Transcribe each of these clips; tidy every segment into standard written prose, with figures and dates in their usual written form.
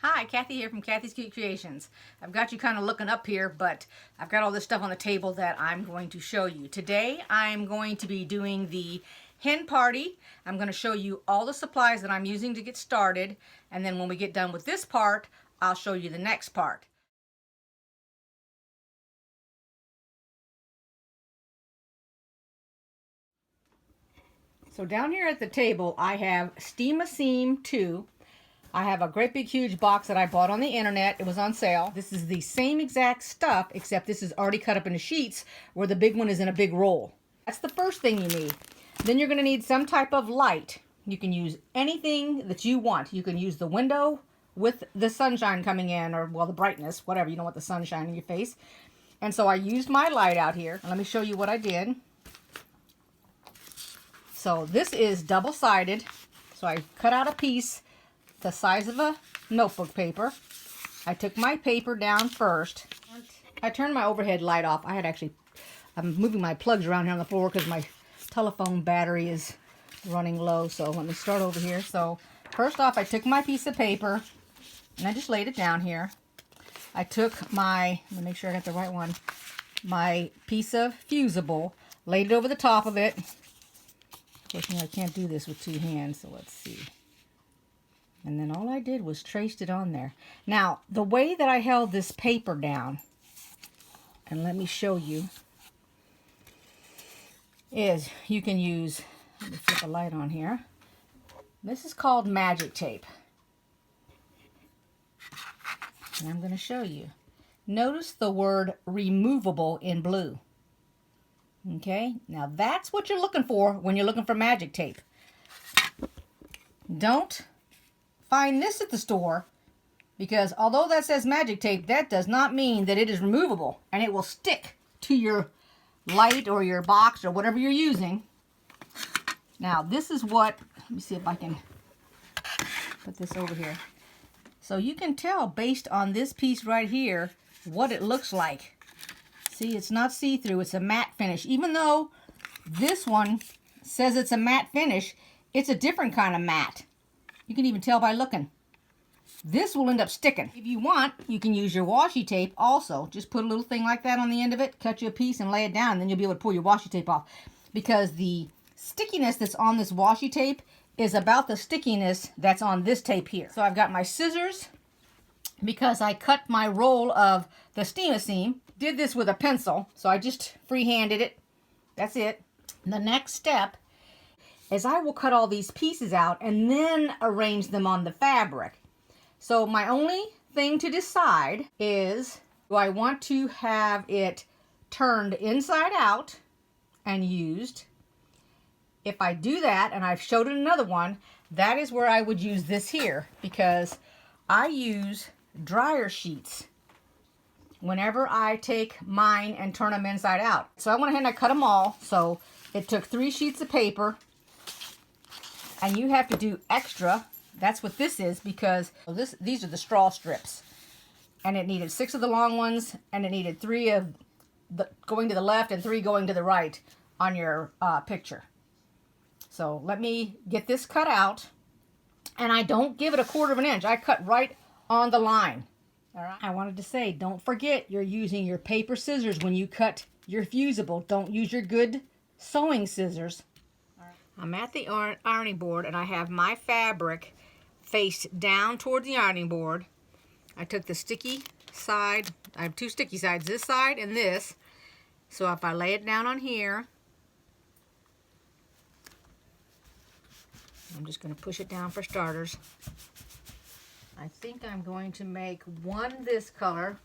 Hi, Kathy here from Kathy's Cute Creations. I've got you kind of looking up here, but I've got all this stuff on the table that I'm going to show you. Today, I'm going to be doing the hen party. I'm going to show you all the supplies that I'm using to get started, and then when we get done with this part, I'll show you the next part. So down here at the table, I have Steam a Seam 2. I have a great big huge box that I bought on the internet. It was on sale. This is the same exact stuff, except this is already cut up into sheets where the big one is in a big roll. That's the first thing you need. Then you're going to need some type of light. You can use anything that you want. You can use the window with the sunshine coming in, or well, the brightness, whatever. You don't want the sunshine in your face. And so I used my light out here. Let me show you what I did. So this is double-sided. So I cut out a piece the size of a notebook paper. I took my paper down first. I turned my overhead light off. I'm moving my plugs around here on the floor because my telephone battery is running low. So let me start over here. So first off, I took my piece of paper and I just laid it down here. I took let me make sure I got the right one, my piece of fusible, laid it over the top of it. Unfortunately, I can't do this with two hands, so let's see. And then all I did was traced it on there. Now, the way that I held this paper down, and let me show you, is you can use, let me flip a light on here. This is called magic tape. And I'm going to show you. Notice the word removable in blue. Okay, now that's what you're looking for when you're looking for magic tape. Don't find this at the store, because although that says magic tape, that does not mean that it is removable and it will stick to your light or your box or whatever you're using. Now this is what, let me see if I can put this over here. So you can tell based on this piece right here what it looks like. See, it's not see-through, it's a matte finish. Even though this one says it's a matte finish, it's a different kind of matte. You can even tell by looking. This will end up sticking. If you want, you can use your washi tape also. Just put a little thing like that on the end of it, cut you a piece and lay it down, and then you'll be able to pull your washi tape off. Because the stickiness that's on this washi tape is about the stickiness that's on this tape here. So I've got my scissors, because I cut my roll of the Steam a Seam. Did this with a pencil, so I just free-handed it. That's it. The next step is I will cut all these pieces out and then arrange them on the fabric. So my only thing to decide is, do I want to have it turned inside out and used? If I do that, and I've showed it another one, that is where I would use this here, because I use dryer sheets whenever I take mine and turn them inside out. So I went ahead and I cut them all. So it took 3 sheets of paper, and you have to do extra. That's what this is, because these are the straw strips, and it needed 6 of the long ones, and it needed 3 of the going to the left and 3 going to the right on your picture. So let me get this cut out, and I don't give it a 1/4 of an inch. I cut right on the line. All right. I wanted to say, don't forget you're using your paper scissors when you cut your fusible. Don't use your good sewing scissors. All right. I'm at the ironing board, and I have my fabric faced down toward the ironing board. I took the sticky side. I have 2 sticky sides, this side and this. So if I lay it down on here, I'm just going to push it down for starters. I think I'm going to make 1 this color.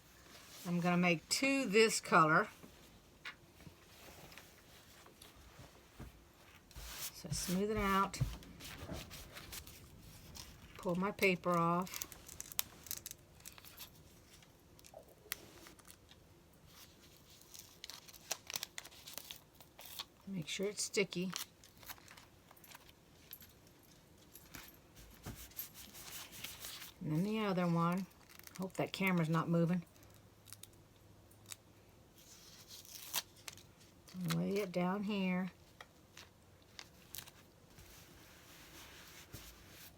I'm going to make 2 this color. So smooth it out. Pull my paper off. Make sure it's sticky. And then the other one. Hope that camera's not moving. Lay it down here.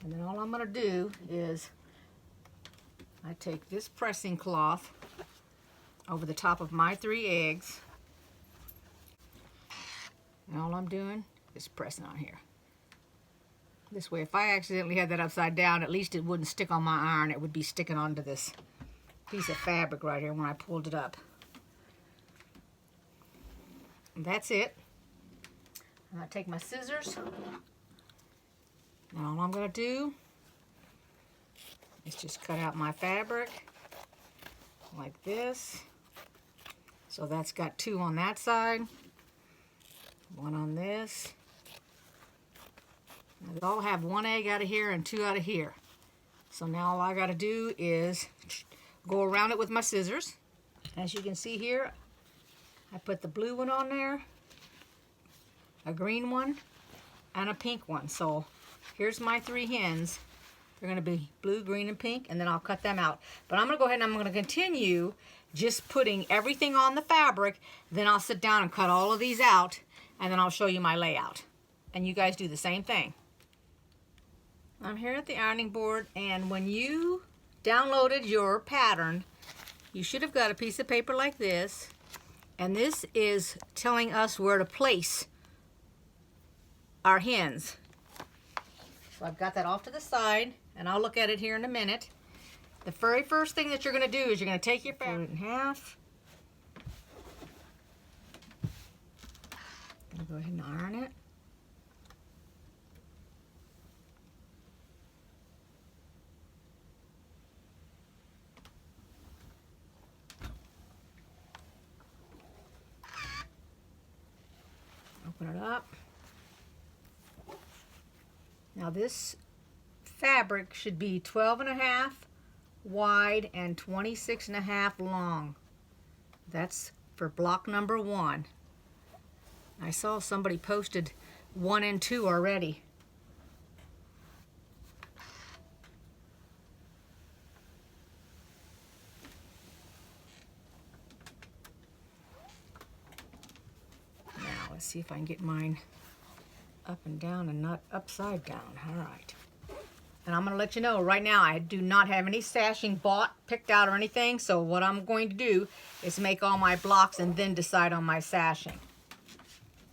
And then all I'm going to do is I take this pressing cloth over the top of my 3 eggs. And all I'm doing is pressing on here. This way, if I accidentally had that upside down, at least it wouldn't stick on my iron. It would be sticking onto this piece of fabric right here when I pulled it up. And that's it. I'm going to take my scissors. And all I'm going to do is just cut out my fabric like this. So that's got 2 on that side, 1 on this. Now they all have 1 egg out of here and 2 out of here. So now all I got to do is go around it with my scissors. As you can see here, I put the blue one on there, a green one, and a pink one. So here's my 3 hens. They're going to be blue, green, and pink, and then I'll cut them out. But I'm going to go ahead and I'm going to continue just putting everything on the fabric. Then I'll sit down and cut all of these out, and then I'll show you my layout. And you guys do the same thing. I'm here at the ironing board, and when you downloaded your pattern, you should have got a piece of paper like this, and this is telling us where to place our hens. So I've got that off to the side, and I'll look at it here in a minute. The very first thing that you're going to do is you're going to take your fabric in half. I'm going to go ahead and iron it. Open it up. Now this fabric should be 12.5 wide and 26.5 long. That's for block number 1. I saw somebody posted 1 and 2 already. Let's see if I can get mine up and down and not upside down. All right. And I'm going to let you know right now I do not have any sashing bought, picked out or anything. So what I'm going to do is make all my blocks and then decide on my sashing.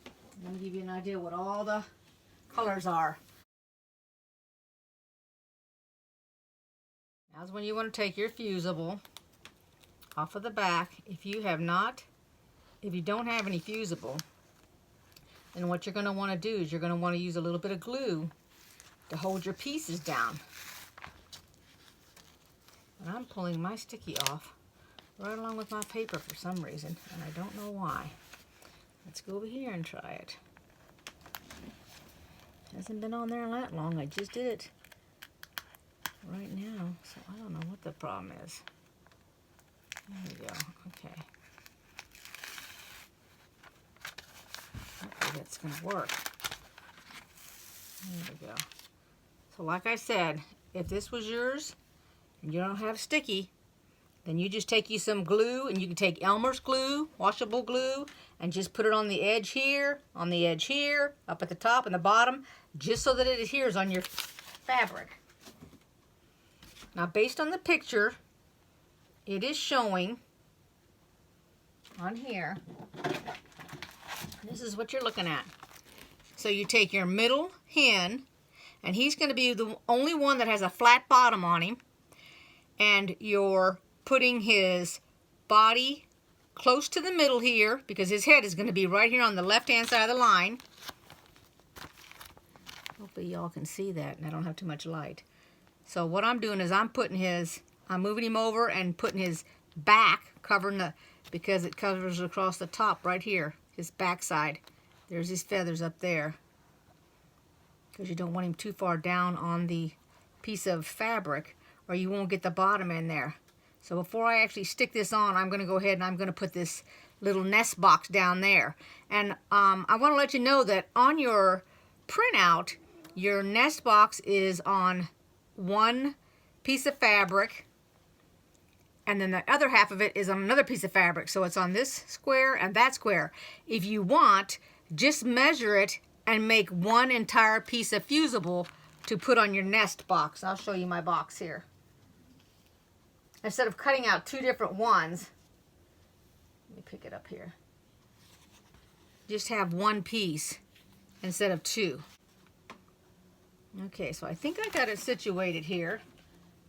I'm going to give you an idea what all the colors are. Now's when you want to take your fusible off of the back. If you don't have any fusible, and what you're going to want to do is you're going to want to use a little bit of glue to hold your pieces down. And I'm pulling my sticky off right along with my paper for some reason, and I don't know why. Let's go over here and try it. Hasn't been on there that long. I just did it right now, so I don't know what the problem is. There we go. Okay. Hopefully that's going to work. There we go. So like I said, if this was yours and you don't have sticky, then you just take you some glue, and you can take Elmer's glue, washable glue, and just put it on the edge here, up at the top and the bottom, just so that it adheres on your fabric. Now based on the picture, it is showing on here. This is what you're looking at. So you take your middle hen, and he's going to be the only one that has a flat bottom on him, and you're putting his body close to the middle here, because his head is going to be right here on the left hand side of the line. Hopefully y'all can see that and I don't have too much light. So what I'm doing is I'm moving him over and putting his back, covering because it covers across the top right here, his back side. There's his feathers up there, because you don't want him too far down on the piece of fabric or you won't get the bottom in there. So before I actually stick this on, I'm going to go ahead and I'm going to put this little nest box down there. And I want to let you know that on your printout, your nest box is on one piece of fabric, and then the other half of it is on another piece of fabric. So it's on this square and that square. If you want, just measure it and make one entire piece of fusible to put on your nest box. I'll show you my box here. instead of cutting out two different ones, let me pick it up here. Just have one piece instead of two. Okay, so I think I got it situated here.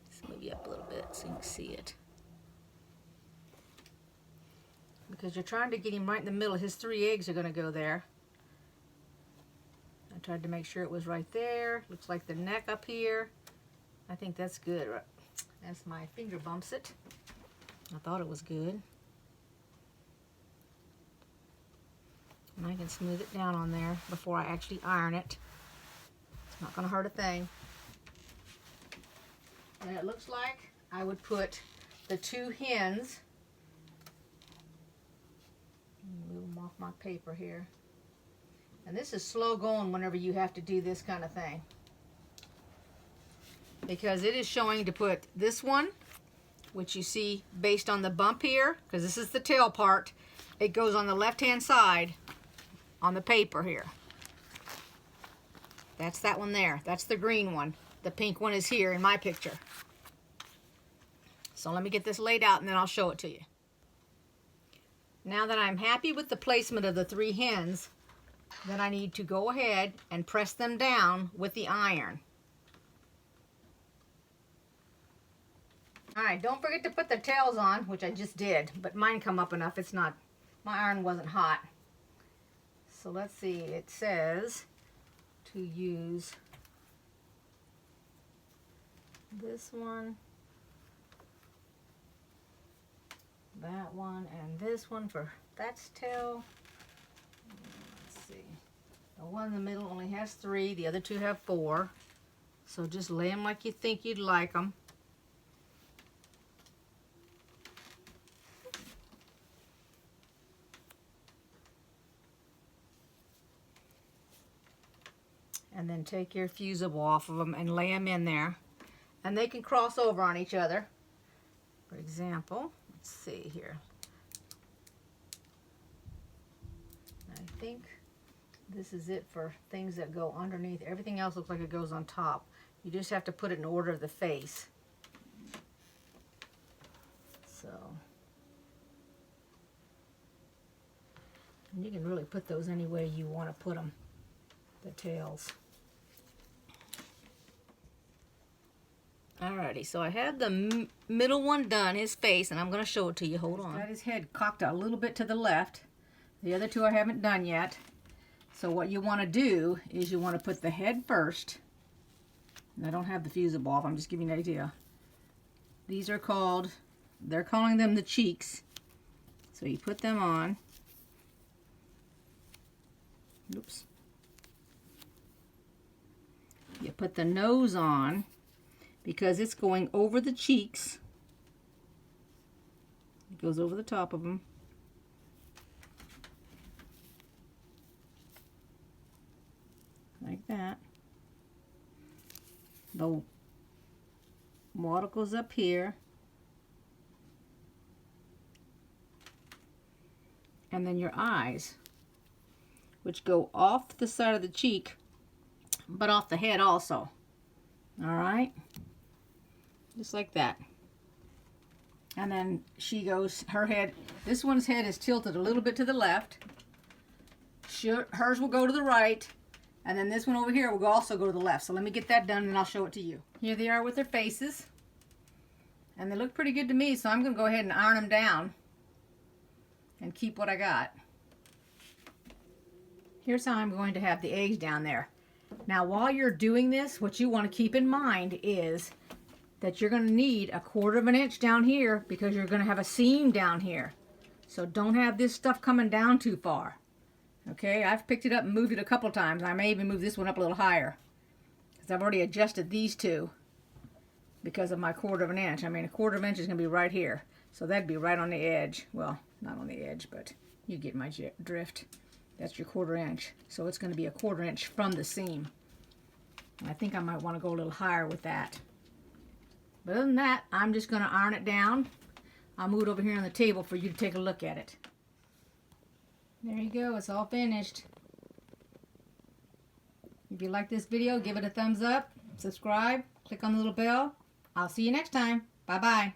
Let's move you up a little bit so you can see it. Because you're trying to get him right in the middle. His 3 eggs are going to go there. I tried to make sure it was right there. Looks like the neck up here. I think that's good. As my finger bumps it. I thought it was good. And I can smooth it down on there before I actually iron it. It's not going to hurt a thing. And it looks like I would put the 2 hens. Move them off my paper here. And this is slow going whenever you have to do this kind of thing. Because it is showing to put this one, which you see based on the bump here, because this is the tail part, it goes on the left-hand side on the paper here. That's that one there. That's the green one. The pink one is here in my picture. So let me get this laid out and then I'll show it to you. Now that I'm happy with the placement of the 3 hens, then I need to go ahead and press them down with the iron. Alright, don't forget to put the tails on, which I just did, but mine come up enough. It's not, my iron wasn't hot. So let's see, it says to use this one, that one, and this one for that's tail. Let's see, the one in the middle only has 3, the other 2 have 4. So just lay them like you think you'd like them. And then take your fusible off of them and lay them in there. And they can cross over on each other. For example, let's see here. I think this is it for things that go underneath. Everything else looks like it goes on top. You just have to put it in order of the face. So, and you can really put those any way you want to put them, the tails. Alrighty, so I have the middle one done, his face, and I'm going to show it to you. Hold on. He's got his head cocked a little bit to the left. The other 2 I haven't done yet. So what you want to do is you want to put the head first. And I don't have the fusible off, I'm just giving you an idea. These are called, they're calling them the cheeks. So you put them on. Oops. You put the nose on because it's going over the cheeks. It goes over the top of them. Like that. The water goes up here. And then your eyes, which go off the side of the cheek, but off the head also. Alright? Just like that. And then she goes, her head, this one's head is tilted a little bit to the left. Hers will go to the right. And then this one over here will also go to the left. So let me get that done and I'll show it to you. Here they are with their faces. And they look pretty good to me, so I'm going to go ahead and iron them down and keep what I got. Here's how I'm going to have the eggs down there. Now while you're doing this, what you want to keep in mind is that you're going to need 1/4 inch down here because you're going to have a seam down here. So don't have this stuff coming down too far. Okay, I've picked it up and moved it a couple times. I may even move this one up a little higher because I've already adjusted these 2 because of my 1/4 inch. I mean, 1/4 inch is going to be right here. So that'd be right on the edge. Well, not on the edge, but you get my drift. That's your 1/4 inch. So it's going to be 1/4 inch from the seam. And I think I might want to go a little higher with that. But other than that, I'm just going to iron it down. I'll move it over here on the table for you to take a look at it. There you go. It's all finished. If you like this video, give it a thumbs up, subscribe, click on the little bell. I'll see you next time. Bye-bye.